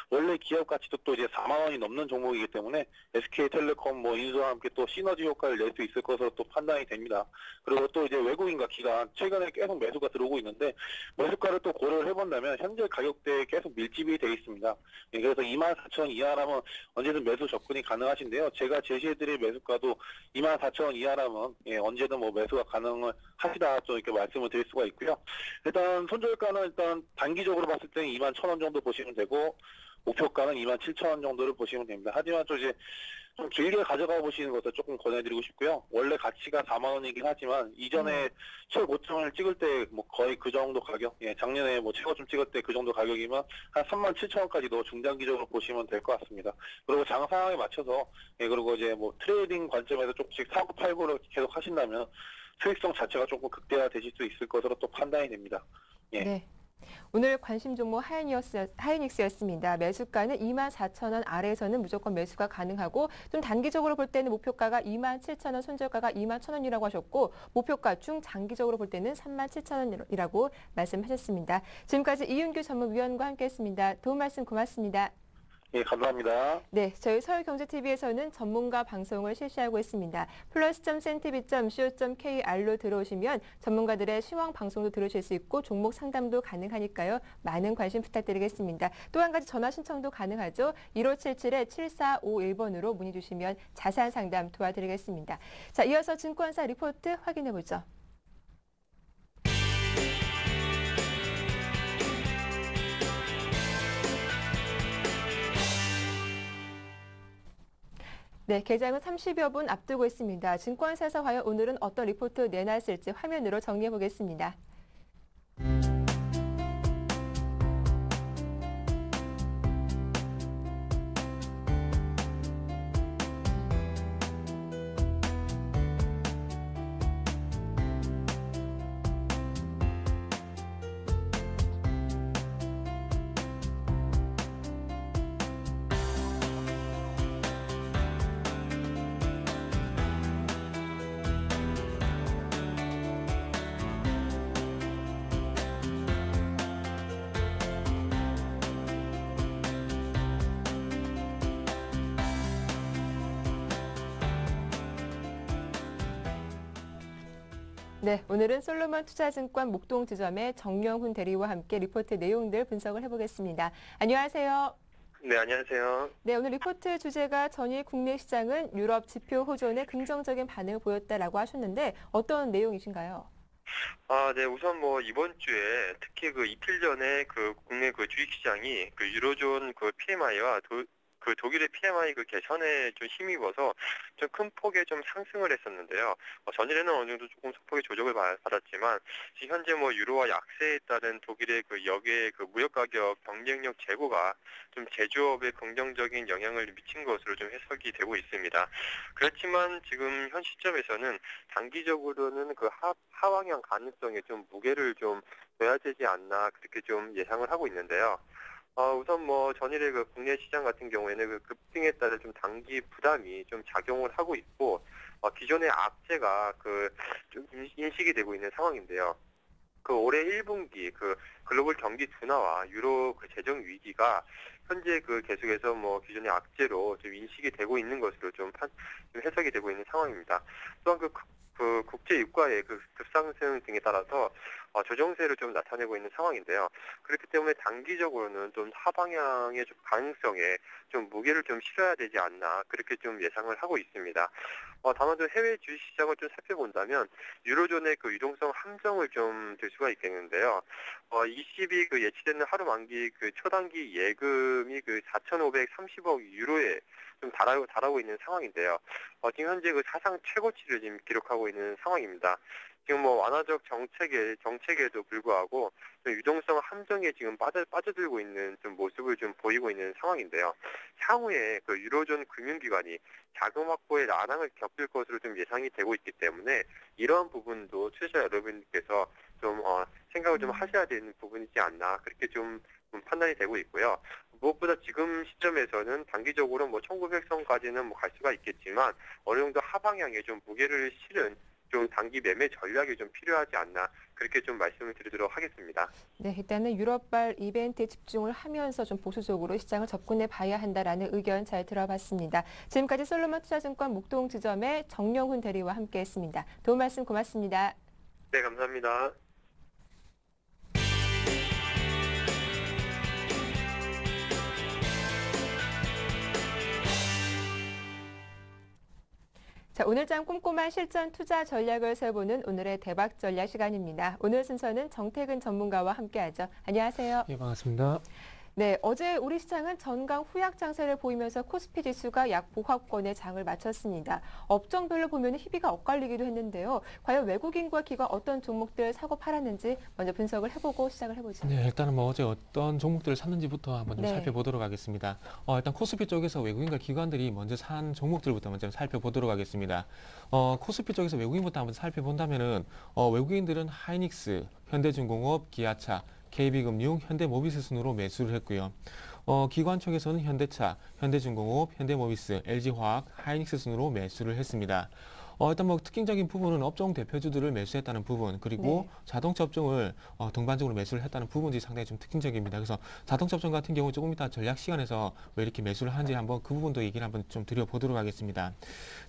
원래 기업 가치도 또 이제 4만 원이 넘는 종목이기 때문에 SK텔레콤 뭐 인수와 함께 또 시너지 효과를 낼 수 있을 것으로 또 판단이 됩니다. 그리고 또 이제 외국인과 기관 최근에 계속 매수가 들어오고 있는데 매수가를 또 고려를 해본다면 현재 가격대에 계속 밀집이 돼 있습니다. 예, 그래서 24,000원 이하라면 언제든 매수 접근이 가능하신데요. 제가 제시해드릴 매수가도 24,000원 이하라면 예, 언제든 뭐 매수가 가능을 하시다 또 이렇게 말씀을 드릴 수가 있고요. 일단 손절가는 일단 단기적으로 봤을 때는 21,000원 정도 보시면 되고 목표가는 27,000원 정도를 보시면 됩니다. 하지만 또 이제 좀 길게 가져가 보시는 것을 조금 권해드리고 싶고요. 원래 가치가 4만 원이긴 하지만 이전에 최고점을 찍을 때 뭐 거의 그 정도 가격, 예, 작년에 뭐 최고점 찍을 때 그 정도 가격이면 한 37,000원까지도 중장기적으로 보시면 될 것 같습니다. 그리고 장 상황에 맞춰서, 예, 그리고 이제 뭐 트레이딩 관점에서 조금씩 사고 팔고를 계속 하신다면 수익성 자체가 조금 극대화되실 수 있을 것으로 또 판단이 됩니다. 예. 네. 오늘 관심 종목 하이닉스였습니다. 매수가는 24,000원 아래에서는 무조건 매수가 가능하고 좀 단기적으로 볼 때는 목표가가 27,000원, 손절가가 21,000원이라고 하셨고 목표가 중장기적으로 볼 때는 37,000원이라고 말씀하셨습니다. 지금까지 이윤규 전문위원과 함께했습니다. 도움 말씀 고맙습니다. 예, 감사합니다. 네, 저희 서울경제TV에서는 전문가 방송을 실시하고 있습니다. plus.cntv.co.kr로 들어오시면 전문가들의 시황 방송도 들으실 수 있고 종목 상담도 가능하니까요. 많은 관심 부탁드리겠습니다. 또 한 가지 전화 신청도 가능하죠. 1577-7451번으로 문의 주시면 자세한 상담 도와드리겠습니다. 자, 이어서 증권사 리포트 확인해 보죠. 네, 개장은 30여 분 앞두고 있습니다. 증권사에서 과연 오늘은 어떤 리포트 내놨을지 화면으로 정리해 보겠습니다. 네, 오늘은 솔로몬 투자증권 목동지점의 정영훈 대리와 함께 리포트 내용들 분석을 해보겠습니다. 안녕하세요. 네, 안녕하세요. 네, 오늘 리포트 주제가 전일 국내 시장은 유럽 지표 호전에 긍정적인 반응을 보였다라고 하셨는데 어떤 내용이신가요? 네, 우선 뭐 이번 주에 특히 그 이틀 전에 그 국내 그 주식시장이 그 유로존 그 PMI와 그 독일의 PMI 그 개선에 좀 힘입어서 좀 큰 폭의 좀 상승을 했었는데요. 전일에는 어느 정도 조금 소폭의 조정을 받았지만 현재 뭐 유로화 약세에 따른 독일의 그 역의 그 무역 가격 경쟁력 제고가 좀 제조업에 긍정적인 영향을 미친 것으로 좀 해석이 되고 있습니다. 그렇지만 지금 현 시점에서는 단기적으로는 그 하방향 가능성에 좀 무게를 좀 둬야 되지 않나 그렇게 좀 예상을 하고 있는데요. 우선 뭐 전일의 그 국내 시장 같은 경우에는 그 급등에 따른 좀 단기 부담이 좀 작용을 하고 있고, 기존의 악재가 그 좀 인식이 되고 있는 상황인데요. 그 올해 1분기 그 글로벌 경기 둔화와 유로 그 재정 위기가 현재 그 계속해서 뭐 기존의 악재로 좀 인식이 되고 있는 것으로 좀 해석이 되고 있는 상황입니다. 또한 그 국제 유가의 그 급상승 등에 따라서 조정세를 좀 나타내고 있는 상황인데요. 그렇기 때문에 단기적으로는 좀 하방향의 좀 가능성에 좀 무게를 좀 실어야 되지 않나 그렇게 좀 예상을 하고 있습니다. 다만 좀 해외 주식시장을 좀 살펴본다면 유로존의 그 유동성 함정을 좀 들 수가 있겠는데요. ECB 그 예치되는 하루 만기 그 초단기 예금이 그 4,530억 유로에 좀 달하고 있는 상황인데요. 지금 현재 그 사상 최고치를 지금 기록하고 있는 상황입니다. 지금 뭐 완화적 정책에도 불구하고 좀 유동성 함정에 지금 빠져들고 있는 좀 모습을 좀 보이고 있는 상황인데요. 향후에 그 유로존 금융기관이 자금 확보의 난항을 겪을 것으로 좀 예상이 되고 있기 때문에 이러한 부분도 투자자 여러분께서 좀 생각을 좀 하셔야 되는 부분이지 않나 그렇게 좀 판단이 되고 있고요. 무엇보다 지금 시점에서는 단기적으로 뭐 1900선까지는 뭐 갈 수가 있겠지만 어느 정도 하방향에 좀 무게를 실은 좀 단기 매매 전략이 좀 필요하지 않나 그렇게 좀 말씀을 드리도록 하겠습니다. 네, 일단은 유럽발 이벤트에 집중을 하면서 좀 보수적으로 시장을 접근해 봐야 한다라는 의견 잘 들어봤습니다. 지금까지 솔로몬 투자증권 목동지점의 정영훈 대리와 함께했습니다. 도움 말씀 고맙습니다. 네, 감사합니다. 자, 오늘장 꼼꼼한 실전 투자 전략을 세워보는 오늘의 대박 전략 시간입니다. 오늘 순서는 정태근 전문가와 함께하죠. 안녕하세요. 예, 반갑습니다. 네, 어제 우리 시장은 전강 후약 장세를 보이면서 코스피 지수가 약 보합권의 장을 마쳤습니다. 업종별로 보면 희비가 엇갈리기도 했는데요. 과연 외국인과 기관 어떤 종목들 사고 팔았는지 먼저 분석을 해보고 시작을 해보죠. 네, 일단은 뭐 어제 어떤 종목들을 샀는지부터 한번 좀 네. 살펴보도록 하겠습니다. 일단 코스피 쪽에서 외국인과 기관들이 먼저 산 종목들부터 먼저 살펴보도록 하겠습니다. 코스피 쪽에서 외국인부터 한번 살펴본다면은 외국인들은 하이닉스, 현대중공업, 기아차, KB금융, 현대모비스 순으로 매수를 했고요. 기관 쪽에서는 현대차, 현대중공업, 현대모비스, LG화학, 하이닉스 순으로 매수를 했습니다. 일단 뭐 특징적인 부분은 업종 대표주들을 매수했다는 부분, 그리고 네. 자동차 업종을 동반적으로 매수를 했다는 부분이 상당히 좀 특징적입니다. 그래서 자동차 업종 같은 경우 조금 이따 전략 시간에서 왜 이렇게 매수를 하는지 한번 그 부분도 얘기를 한번 좀 드려보도록 하겠습니다.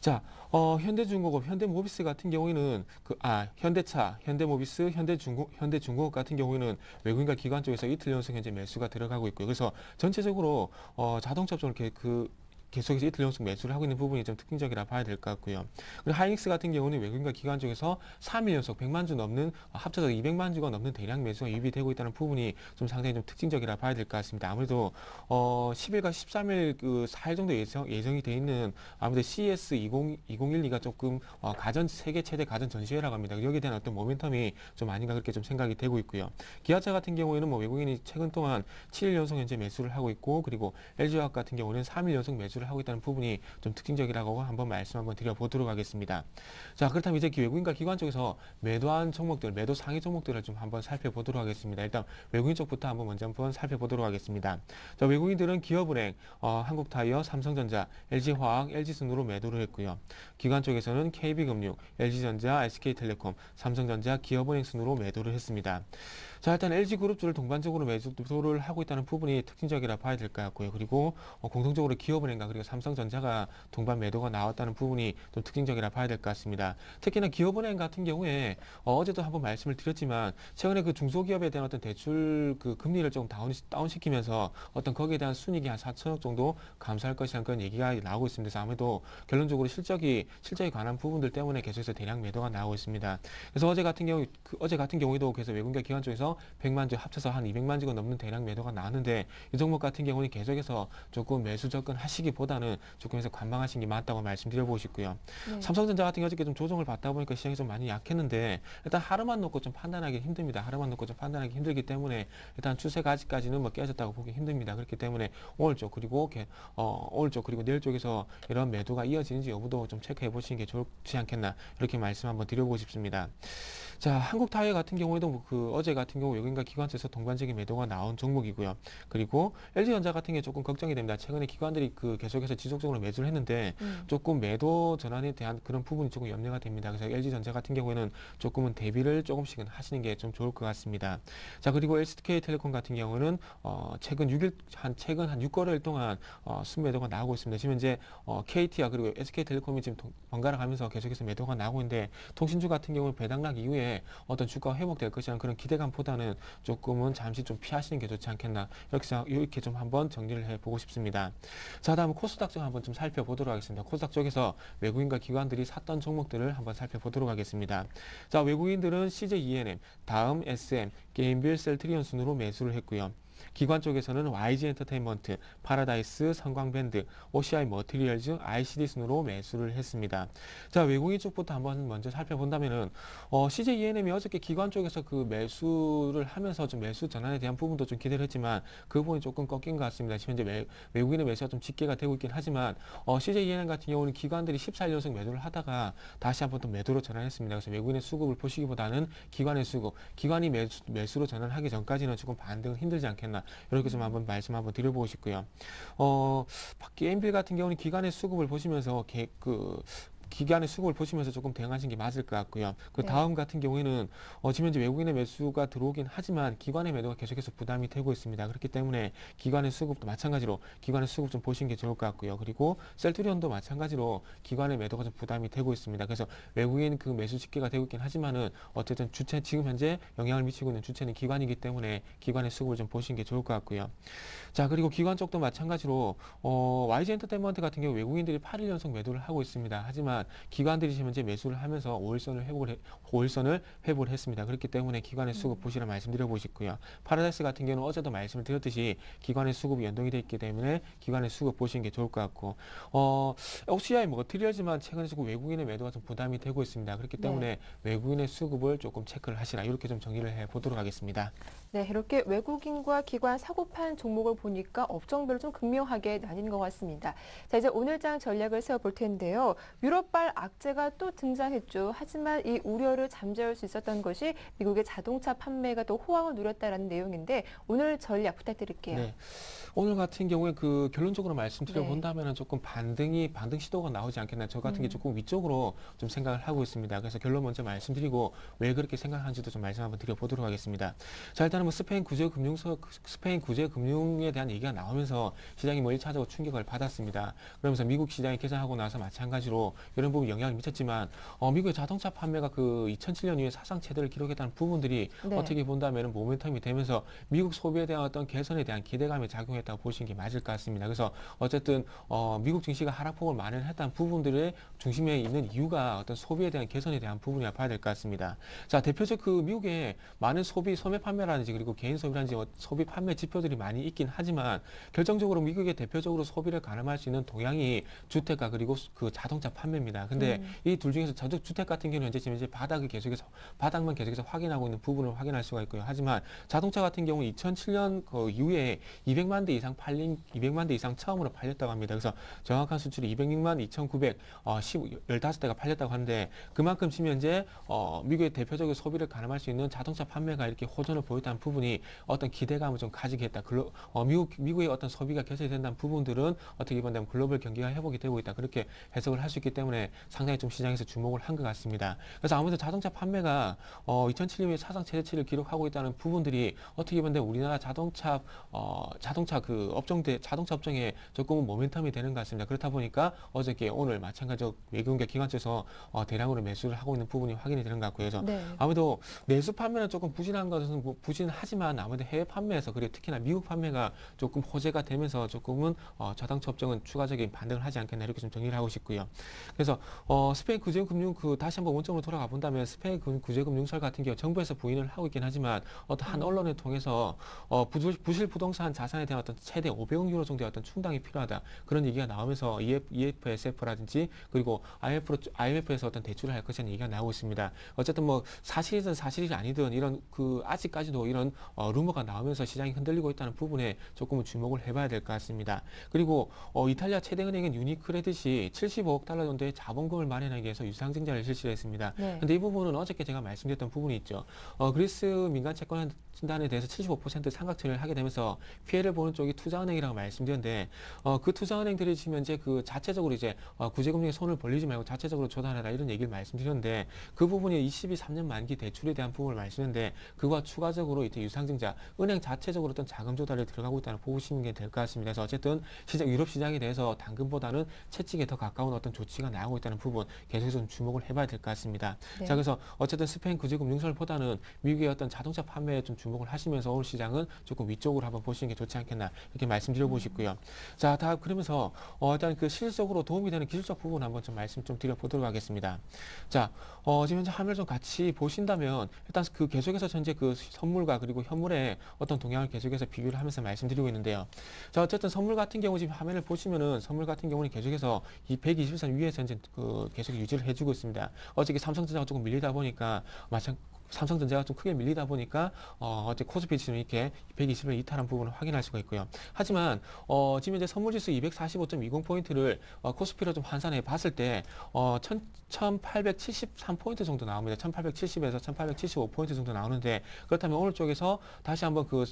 자, 현대중공업, 현대모비스 같은 경우에는 현대차, 현대모비스, 현대중공업 같은 경우에는 외국인과 기관 쪽에서 이틀 연속 현재 매수가 들어가고 있고요. 그래서 전체적으로 자동차 업종을 계속해서 이틀 연속 매수를 하고 있는 부분이 좀 특징적이라 봐야 될 것 같고요. 그리고 하이닉스 같은 경우는 외국인과 기관 쪽에서 3일 연속 100만 주 넘는 합쳐서 200만 주가 넘는 대량 매수가 유입되고 있다는 부분이 좀 상당히 좀 특징적이라 봐야 될 것 같습니다. 아무래도 10일과 13일 그 4일 정도 예정이 돼 있는 아무래도 CES 2012가 조금 세계 최대 가전 전시회라고 합니다. 여기에 대한 어떤 모멘텀이 좀 아닌가 그렇게 좀 생각이 되고 있고요. 기아차 같은 경우에는 뭐 외국인이 최근 동안 7일 연속 현재 매수를 하고 있고, 그리고 LG화학 같은 경우는 3일 연속 매수를 하고 있다는 부분이 좀 특징적이라고 말씀 한번 드려보도록 하겠습니다. 자, 그렇다면 이제 외국인과 기관 쪽에서 매도한 종목들, 매도 상위 종목들을 좀 한번 살펴보도록 하겠습니다. 일단 외국인 쪽부터 먼저 한번 살펴보도록 하겠습니다. 자, 외국인들은 기업은행, 한국타이어, 삼성전자, LG화학, LG순으로 매도를 했고요. 기관 쪽에서는 KB금융, LG전자, SK텔레콤, 삼성전자, 기업은행 순으로 매도를 했습니다. 자, 일단 LG그룹주를 동반적으로 매도를 하고 있다는 부분이 특징적이라 봐야 될 것 같고요. 그리고 공통적으로 기업은행과 그리고 삼성전자가 동반 매도가 나왔다는 부분이 좀 특징적이라 봐야 될 것 같습니다. 특히나 기업은행 같은 경우에 어제도 한번 말씀을 드렸지만 최근에 그 중소기업에 대한 어떤 대출 그 금리를 좀 다운시키면서 어떤 거기에 대한 순이익이 한 4천억 정도 감소할 것이라는 그런 얘기가 나오고 있습니다. 그래서 아무래도 결론적으로 실적에 관한 부분들 때문에 계속해서 대량 매도가 나오고 있습니다. 그래서 어제 같은 경우에도 그래서 외국인과 기관 쪽에서 100만 주 합쳐서 한 200만 주가 넘는 대량 매도가 나왔는데 이 종목 같은 경우는 계속해서 조금 매수 접근하시기보다는 조금 해서 관망하시는 게 맞다고 말씀드려보고 싶고요. 네. 삼성전자 같은 경우 어저께 좀 조정을 받다 보니까 시장이 좀 많이 약했는데 일단 하루만 놓고 좀 판단하기 힘듭니다. 하루만 놓고 좀 판단하기 힘들기 때문에 일단 추세가 아직까지는 뭐 깨졌다고 보기 힘듭니다. 그렇기 때문에 오늘 쪽 그리고 내일 쪽에서 이런 매도가 이어지는지 여부도 좀 체크해 보시는 게 좋지 않겠나 이렇게 말씀 한번 드려보고 싶습니다. 자, 한국타이어 같은 경우에도 어제 같은 경우 외국인과 기관 쪽에서 동반적인 매도가 나온 종목이고요. 그리고 LG전자 같은 게 조금 걱정이 됩니다. 최근에 기관들이 계속해서 지속적으로 매수를 했는데 조금 매도 전환에 대한 그런 부분이 조금 염려가 됩니다. 그래서 LG전자 같은 경우에는 조금은 대비를 조금씩은 하시는 게 좀 좋을 것 같습니다. 자, 그리고 SK텔레콤 같은 경우는 최근 한 6거래일 동안 순매도가 나오고 있습니다. 지금 현재 KT와 그리고 SK텔레콤이 지금 번갈아 가면서 계속해서 매도가 나오고 있는데 통신주 같은 경우는 배당락 이후에 후에 어떤 주가가 회복될 것이라는 그런 기대감보다는 조금은 잠시 좀 피하시는 게 좋지 않겠나 이렇게 좀 한번 정리를 해보고 싶습니다. 자, 다음 코스닥 좀 한번 좀 살펴보도록 하겠습니다. 코스닥 쪽에서 외국인과 기관들이 샀던 종목들을 한번 살펴보도록 하겠습니다. 자, 외국인들은 CJ ENM, 다음 SM, 게임빌, 셀트리온 순으로 매수를 했고요. 기관 쪽에서는 YG 엔터테인먼트, 파라다이스, 성광밴드, OCI 머티리얼즈, ICD 순으로 매수를 했습니다. 자, 외국인 쪽부터 한번 먼저 살펴본다면은 CJ ENM이 어저께 기관 쪽에서 그 매수를 하면서 좀 매수 전환에 대한 부분도 좀 기대를 했지만 그 부분이 조금 꺾인 것 같습니다. 지금 현재 외국인의 매수가 좀 집계가 되고 있긴 하지만 CJ ENM 같은 경우는 기관들이 14연속 매도를 하다가 다시 한번 또 매도로 전환했습니다. 그래서 외국인의 수급을 보시기보다는 기관의 수급, 기관이 매수로 전환하기 전까지는 조금 반등은 힘들지 않겠나 이렇게 좀 한번 말씀 한번 드려보고 싶고요. 게임빌 같은 경우는 기관의 수급을 보시면서 기관의 수급을 보시면서 조금 대응하시는 게 맞을 것 같고요. 그 다음 같은 경우에는 지금 현재 외국인의 매수가 들어오긴 하지만 기관의 매도가 계속해서 부담이 되고 있습니다. 그렇기 때문에 기관의 수급도 마찬가지로 기관의 수급 좀 보시는 게 좋을 것 같고요. 그리고 셀트리온도 마찬가지로 기관의 매도가 좀 부담이 되고 있습니다. 그래서 외국인 그 매수 집계가 되고 있긴 하지만은 어쨌든 지금 현재 영향을 미치고 있는 주체는 기관이기 때문에 기관의 수급을 좀 보시는 게 좋을 것 같고요. 자, 그리고 기관 쪽도 마찬가지로 YG 엔터테인먼트 같은 경우 외국인들이 8일 연속 매도를 하고 있습니다. 하지만 기관들이 지금 현재 매수를 하면서 5일선을 회복을 했습니다. 그렇기 때문에 기관의 수급 보시라 말씀드려보고 싶고요. 파라다이스 같은 경우는 어제도 말씀을 드렸듯이 기관의 수급이 연동이 되어 있기 때문에 기관의 수급 보시는 게 좋을 것 같고 OCI 머티리얼즈만 최근에 조금 외국인의 매도가 좀 부담이 되고 있습니다. 그렇기 때문에 외국인의 수급을 조금 체크를 하시라 이렇게 좀 정리를 해보도록 하겠습니다. 네, 이렇게 외국인과 기관 사고판 종목을 보니까 업종별로 좀 극명하게 나뉜 것 같습니다. 자, 이제 오늘장 전략을 세워볼 텐데요. 유럽발 악재가 또 등장했죠. 하지만 이 우려를 잠재울 수 있었던 것이 미국의 자동차 판매가 또 호황을 누렸다라는 내용인데 오늘 전략 부탁드릴게요. 네. 오늘 같은 경우에 그 결론적으로 말씀드려 본다면 조금 반등 시도가 나오지 않겠나. 저 같은 게 조금 위쪽으로 좀 생각을 하고 있습니다. 그래서 결론 먼저 말씀드리고 왜 그렇게 생각하는지도 좀 말씀 한번 드려보도록 하겠습니다. 자, 일단은 뭐 스페인 구제 금융에 대한 얘기가 나오면서 시장이 뭐 1차적으로 충격을 받았습니다. 그러면서 미국 시장이 개장하고 나서 마찬가지로 이런 부분 영향을 미쳤지만 미국의 자동차 판매가 그 2007년 이후에 사상 최대를 기록했다는 부분들이 어떻게 본다면 모멘텀이 되면서 미국 소비에 대한 어떤 개선에 대한 기대감이 작용했다고 보시는 게 맞을 것 같습니다. 그래서 어쨌든 미국 증시가 하락폭을 만회했다는 부분들의 중심에 있는 이유가 어떤 소비에 대한 개선에 대한 부분이라 봐야 될 것 같습니다. 자, 대표적 그 미국의 많은 소매 판매라든지 그리고 개인 소비라든지 소비 판매 지표들이 많이 있긴 하지만 결정적으로 미국의 대표적으로 소비를 가늠할 수 있는 동향이 주택과 그리고 그 자동차 판매입니다. 근데 이 둘 중에서 주택 같은 경우는 현재 지금 이제 바닥만 계속해서 확인하고 있는 부분을 확인할 수가 있고요. 하지만 자동차 같은 경우 2007년 그 이후에 200만 대 이상 처음으로 팔렸다고 합니다. 그래서 정확한 수출이 206만 2,915대가 팔렸다고 하는데 그만큼 지금 현재 미국의 대표적인 소비를 가늠할 수 있는 자동차 판매가 이렇게 호전을 보였다는 부분이 어떤 기대감을 좀 가지게 했다. 미국의 어떤 소비가 개선이 된다는 부분들은 어떻게 보면 글로벌 경기가 회복이 되고 있다. 그렇게 해석을 할 수 있기 때문에 상당히 좀 시장에서 주목을 한 것 같습니다. 그래서 아무래도 자동차 판매가 2007년에 사상 최대치를 기록하고 있다는 부분들이 어떻게 보면 우리나라 자동차 업종에 조금은 모멘텀이 되는 것 같습니다. 그렇다 보니까 어저께 오늘 마찬가지로 외국인과 기관 쪽에서 대량으로 매수를 하고 있는 부분이 확인이 되는 것 같고요. 그래서 아무래도 내수 판매는 조금 부진한 것은 부진하지만 아무래도 해외 판매에서 그리고 특히나 미국 판매가 조금 호재가 되면서 조금은 자동차 업종은 추가적인 반등을 하지 않겠나 이렇게 좀 정리를 하고 싶고요. 그래서 스페인 구제금융 다시 한번 원점으로 돌아가 본다면 스페인 구제금융설 같은 경우 정부에서 부인을 하고 있긴 하지만 어떤 한 언론을 통해서 부실 부동산 자산에 대한 어떤 최대 500억 유로 정도의 어떤 충당이 필요하다 그런 얘기가 나오면서 EFSF라든지 그리고 IMF에서 어떤 대출을 할 것이라는 얘기가 나오고 있습니다. 어쨌든 뭐 사실이든 사실이 아니든 이런 아직까지도 이런 루머가 나오면서 시장이 흔들리고 있다는 부분에 조금은 주목을 해봐야 될 것 같습니다. 그리고 이탈리아 최대 은행인 유니크레딧이 75억 달러 정도의 자본금을 마련하기 위해서 유상증자를 실시를 했습니다. 그런데 이 부분은 어저께 제가 말씀드렸던 부분이 있죠. 그리스 민간 채권 진단에 대해서 75% 상각 처리를 하게 되면서 피해를 보는 쪽이 투자은행이라고 말씀드렸는데 그 투자은행들이 지금 현재 그 자체적으로 이제 구제금융에 손을 벌리지 말고 자체적으로 조달하라 이런 얘기를 말씀드렸는데 그 부분이 23년 만기 대출에 대한 부분을 말씀드렸는데 그와 추가적으로 이제 유상증자 은행 자체적으로 어떤 자금 조달에 들어가고 있다는 보시는 게 될 것 같습니다. 그래서 어쨌든 유럽 시장에 대해서 당근보다는 채찍에 더 가까운 어떤 조치가 나오고 있다는 부분 계속해서 좀 주목을 해봐야 될 것 같습니다. 네. 자, 그래서 어쨌든 스페인 구제금융설보다는 미국의 어떤 자동차 판매에 좀 주목을 하시면서 오늘 시장은 조금 위쪽으로 한번 보시는 게 좋지 않겠나 이렇게 말씀드려 보시고요. 자, 다음 그러면서 일단 그 실질적으로 도움이 되는 기술적 부분 한번 좀 말씀 좀 드려보도록 하겠습니다. 자, 지금 현재 화면을 좀 같이 보신다면 일단 그 계속해서 현재 그 선물과 그리고 현물의 어떤 동향을 계속해서 비교를 하면서 말씀드리고 있는데요. 자, 어쨌든 선물 같은 경우 지금 화면을 보시면은 선물 같은 경우는 계속해서 이 120선 위에서 현재 그 계속 유지를 해주고 있습니다. 어저께 삼성전자가 조금 밀리다 보니까 삼성전자가 좀 크게 밀리다 보니까 어제 코스피 지수는 이렇게 120을 이탈한 부분을 확인할 수가 있고요. 하지만 지금 이제 선물지수 245.20포인트를 코스피로 좀 환산해 봤을 때 1873포인트 정도 나옵니다. 1870에서 1875포인트 정도 나오는데 그렇다면 오늘 쪽에서 다시 한번 그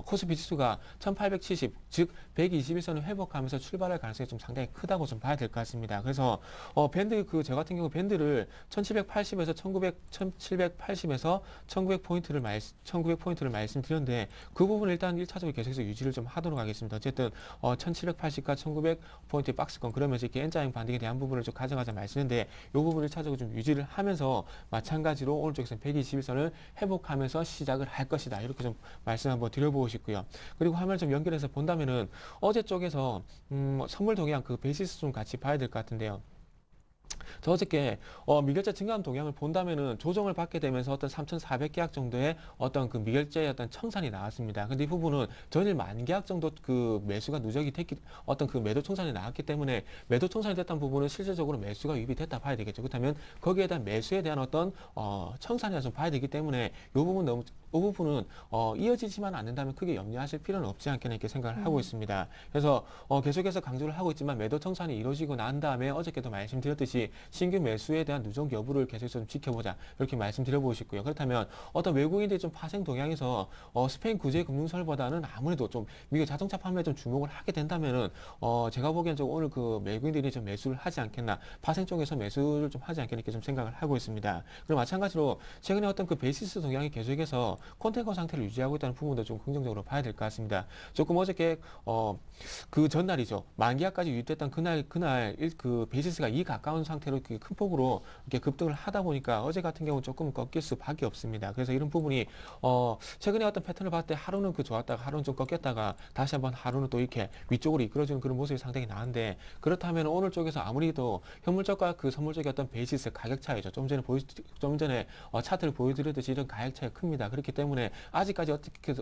코스피 지수가 1870, 즉 121선을 회복하면서 출발할 가능성이 좀 상당히 크다고 좀 봐야 될 것 같습니다. 그래서 밴드 저 같은 경우 밴드를 1780에서 1780에서 1900포인트를 말씀드렸는데 그 부분 일단 1차적으로 계속해서 유지를 좀 하도록 하겠습니다. 어쨌든 1780과 1900포인트 박스권 그러면서 이렇게 N자형 반등에 대한 부분을 좀 가져가자 말씀인데 이 부분을 1차적으로 좀 유지를 하면서 마찬가지로 오늘 쪽에서는 121선을 회복하면서 시작을 할 것이다. 이렇게 좀 말씀 한번 드려보고 싶고요. 그리고 화면을 좀 연결해서 본다면은 어제 쪽에서 선물 동향 그 베이시스 좀 같이 봐야 될 것 같은데요. 저 어저께 미결제 증가한 동향을 본다면은 조정을 받게 되면서 어떤 3,400계약 정도의 어떤 그 미결제의 어떤 청산이 나왔습니다. 근데 이 부분은 전일 만계약 정도 그 매수가 누적이 됐기 어떤 그 매도 청산이 나왔기 때문에 매도 청산이 됐다는 부분은 실질적으로 매수가 유입이 됐다 봐야 되겠죠. 그렇다면 거기에 대한 매수에 대한 어떤 청산이라 좀 봐야 되기 때문에 이 부분은 이어지지만 않는다면 크게 염려하실 필요는 없지 않겠나 이렇게 생각을 하고 있습니다. 그래서 계속해서 강조를 하고 있지만 매도 청산이 이루어지고 난 다음에 어저께도 말씀드렸듯이 신규 매수에 대한 누적 여부를 계속해서 좀 지켜보자 이렇게 말씀드려보고 싶고요. 그렇다면 어떤 외국인들이 좀 파생 동향에서 스페인 구제 금융설보다는 아무래도 좀 미국 자동차 판매에 좀 주목을 하게 된다면은 제가 보기엔 좀 오늘 그 외국인들이 좀 매수를 하지 않겠나 파생 쪽에서 매수를 좀 하지 않겠나 이렇게 좀 생각을 하고 있습니다. 그리고 마찬가지로 최근에 어떤 그 베이시스 동향이 계속해서 콘테이너 상태를 유지하고 있다는 부분도 좀 긍정적으로 봐야 될 것 같습니다. 조금 어저께 그 전날이죠. 만기약까지 유입됐던 그날 그 베이시스가 이 가까운 상태로 큰 폭으로 이렇게 급등을 하다 보니까 어제 같은 경우 조금 꺾일 수밖에 없습니다. 그래서 이런 부분이 최근에 어떤 패턴을 봤을 때 하루는 그 좋았다가 하루는 좀 꺾였다가 다시 한번 하루는 또 이렇게 위쪽으로 이끌어주는 그런 모습이 상당히 나은데 그렇다면 오늘 쪽에서 아무리도 현물적과 그 선물적의 어떤 베이시스 가격 차이죠. 좀 전에 차트를 보여드렸듯이 이런 가격 차이가 큽니다. 그렇기 때문에 아직까지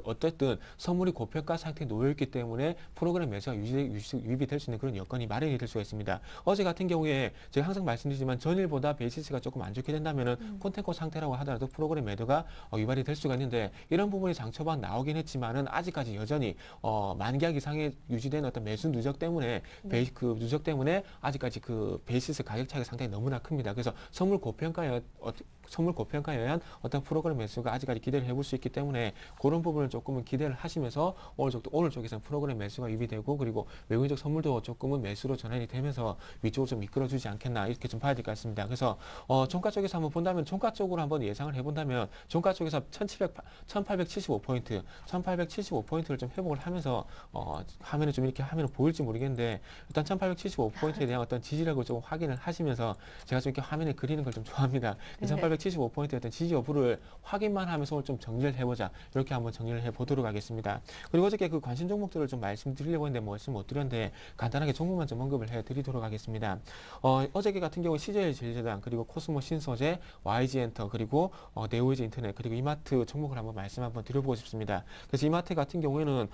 어쨌든 선물이 고평가 상태에 놓여있기 때문에 프로그램 매수가 유입이 될 수 있는 그런 여건이 마련이 될 수가 있습니다. 어제 같은 경우에 제가 항상 말씀드리지만 전일보다 베이시스가 조금 안 좋게 된다면은 콘테이너 상태라고 하더라도 프로그램 매도가 유발이 될 수가 있는데 이런 부분이 장초반 나오긴 했지만은 아직까지 여전히 만기약 이상의 유지된 어떤 매수 누적 때문에 그 누적 때문에 아직까지 그 베이시스 가격 차이가 상당히 너무나 큽니다. 그래서 선물 고평가에 의한 어떤 프로그램 매수가 아직까지 기대를 해볼 수 있기 때문에 그런 부분을 조금은 기대를 하시면서 오늘 쪽에서는 프로그램 매수가 유입되고 그리고 외국인적 선물도 조금은 매수로 전환이 되면서 위쪽으로 좀 이끌어주지 않겠나 이렇게 좀 봐야 될 것 같습니다. 그래서 종가 쪽에서 한번 본다면 종가 쪽으로 한번 예상을 해본다면 종가 쪽에서 1875포인트를 좀 회복을 하면서 화면에 좀 이렇게 화면을 보일지 모르겠는데 일단 1875포인트에 대한 어떤 지지력을 좀 확인을 하시면서 제가 좀 이렇게 화면에 그리는 걸 좀 좋아합니다. 1875포인트의 어떤 지지 여부를 확인만 하면서 오늘 좀 정리를 해보자. 이렇게 한번 정리를 해보도록 하겠습니다. 그리고 어저께 그 관심 종목들을 좀 말씀드리려고 했는데 말씀 못 드렸는데 간단하게 종목만 좀 언급을 해드리도록 하겠습니다. 어저께 같은 경우 CJ 제일제당 그리고 코스모 신소재, YG엔터 그리고 네오이즈 인터넷 그리고 이마트 종목을 한번 말씀 한번 드려보고 싶습니다. 그래서 이마트 같은 경우에는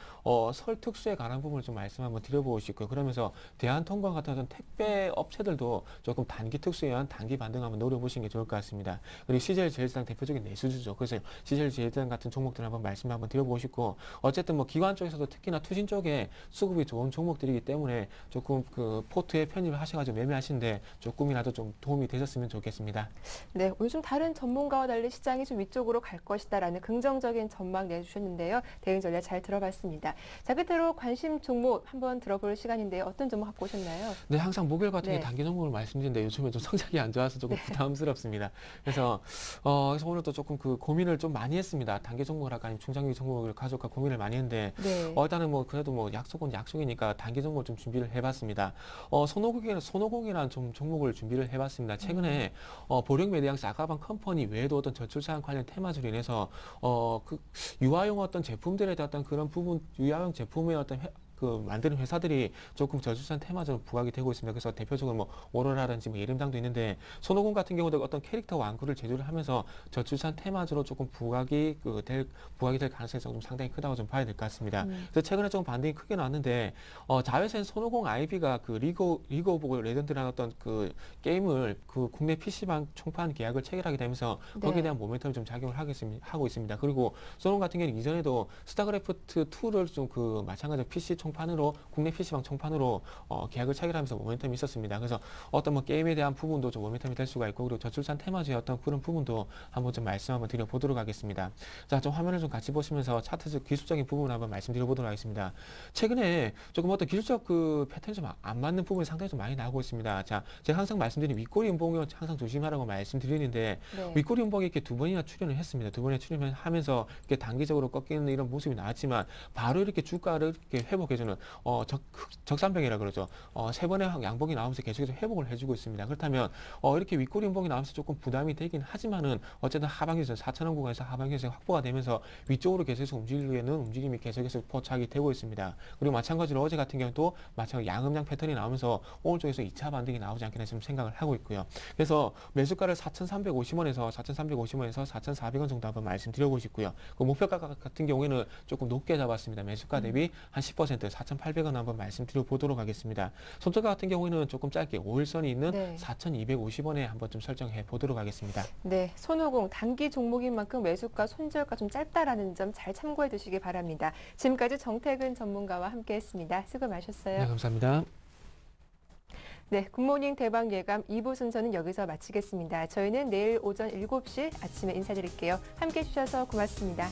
설 특수에 관한 부분을 좀 말씀 한번 드려보고 싶고요. 그러면서 대한통관 같은 어떤 택배 업체들도 조금 단기 특수에 의한 단기 반등 한번 노려보시는 게 좋을 것 같습니다. 그리고 CJ 제일제당 대표적인 내수주죠. 그래서 CJ 제일제당 같은 종목들 한번 말씀 한번 드려보고 싶고 어쨌든 뭐 기관 쪽에서도 특히나 투신 쪽에 수급이 좋은 종목들이기 때문에 조금 그 포트에 편입을 하셔가지고 매매하시는데 조금이라도 좀 도움이 되셨으면 좋겠습니다. 네, 오늘 좀 다른 전문가와 달리 시장이 좀 위쪽으로 갈 것이다라는 긍정적인 전망 내주셨는데요. 대응 전략 잘 들어봤습니다. 자, 끝으로 관심 종목 한번 들어볼 시간인데요. 어떤 종목 갖고 오셨나요? 네, 항상 목요일 같은 게 단기 종목을 말씀드리는데 요즘에 좀 성적이 안 좋아서 조금 부담스럽습니다. 그래서 그래서 오늘 또 조금 그 고민을 좀 많이 했습니다. 단기 종목을 할까 아니면 중장기 종목을 가져올까 고민을 많이 했는데 네. 일단은 뭐 그래도 뭐 약속은 약속이니까 단기 종목을 좀 준비를 해봤습니다. 손오공이라는 좀 종목을 준비를 해봤습니다. 최근에 보령 메디앙스 아가방 컴퍼니 외에도 어떤 저출산 관련 테마주로 인해서 그 유아용 어떤 제품들에 대한 어떤 그런 부분, 유아용 제품의 어떤 그 만드는 회사들이 조금 저출산 테마적으로 부각이 되고 있습니다. 그래서 대표적으로 뭐 오로라든지 뭐 예림당도 있는데 손오공 같은 경우도 어떤 캐릭터 완구를 제조를 하면서 저출산 테마적으로 조금 부각이 될 가능성이 좀 상당히 크다고 좀 봐야 될 것 같습니다. 그래서 최근에 좀 반등이 크게 나왔는데 자회사인 손오공 IB가 그 리그 오브 레전드라는 어떤 그 게임을 그 국내 PC방 총판 계약을 체결하게 되면서 거기에 대한 모멘텀이 좀 작용을 하고 있습니다. 그리고 손오공 같은 경우는 이전에도 스타크래프트 2를 좀 그 마찬가지로 PC 총판으로 국내 PC방 총판으로 계약을 체결하면서 모멘텀이 있었습니다. 그래서 어떤 뭐 게임에 대한 부분도 좀 모멘텀이 될 수가 있고 그리고 저출산 테마주의 어떤 그런 부분도 한번 좀 말씀 한번 드려보도록 하겠습니다. 자, 좀 화면을 좀 같이 보시면서 차트적 기술적인 부분을 한번 말씀드려보도록 하겠습니다. 최근에 조금 어떤 기술적 그 패턴이 좀 안 맞는 부분이 상당히 좀 많이 나오고 있습니다. 자, 제가 항상 말씀드린 윗꼬리 음봉을 항상 조심하라고 말씀드리는데 윗꼬리 음봉이 이렇게 두 번이나 출현을 했습니다. 두 번이나 출현을 하면서 이렇게 단기적으로 꺾이는 이런 모습이 나왔지만 바로 이렇게 주가를 이렇게 회복해주는 적산병이라 그러죠. 세 번의 양봉이 나오면서 계속해서 회복을 해주고 있습니다. 그렇다면 이렇게 윗꼬리 음봉이 나오면서 조금 부담이 되긴 하지만은 어쨌든 하방에서 4,000원 구간에서 하방에서 확보가 되면서 위쪽으로 계속해서 움직이는 움직임이 계속해서 포착이 되고 있습니다. 그리고 마찬가지로 어제 같은 경우도 마찬가지로 양음장 패턴이 나오면서 오늘 쪽에서 2차 반등이 나오지 않겠나 지금 생각을 하고 있고요. 그래서 매수가를 4,350원에서 4,400원 정도 한번 말씀드려보고 싶고요. 그 목표가 같은 경우에는 조금 높게 잡았습니다. 매수가 대비 한 10% 4,800원 한번 말씀드려 보도록 하겠습니다. 손절가 같은 경우에는 조금 짧게 5일선이 있는 4,250원에 한번 좀 설정해 보도록 하겠습니다. 네, 손오공 단기 종목인 만큼 매수가 손절가 좀 짧다라는 점 잘 참고해 두시기 바랍니다. 지금까지 정태근 전문가와 함께했습니다. 수고 많으셨어요. 네, 감사합니다. 네, 굿모닝 대박 예감 2부 순서는 여기서 마치겠습니다. 저희는 내일 오전 7시 아침에 인사드릴게요. 함께해 주셔서 고맙습니다.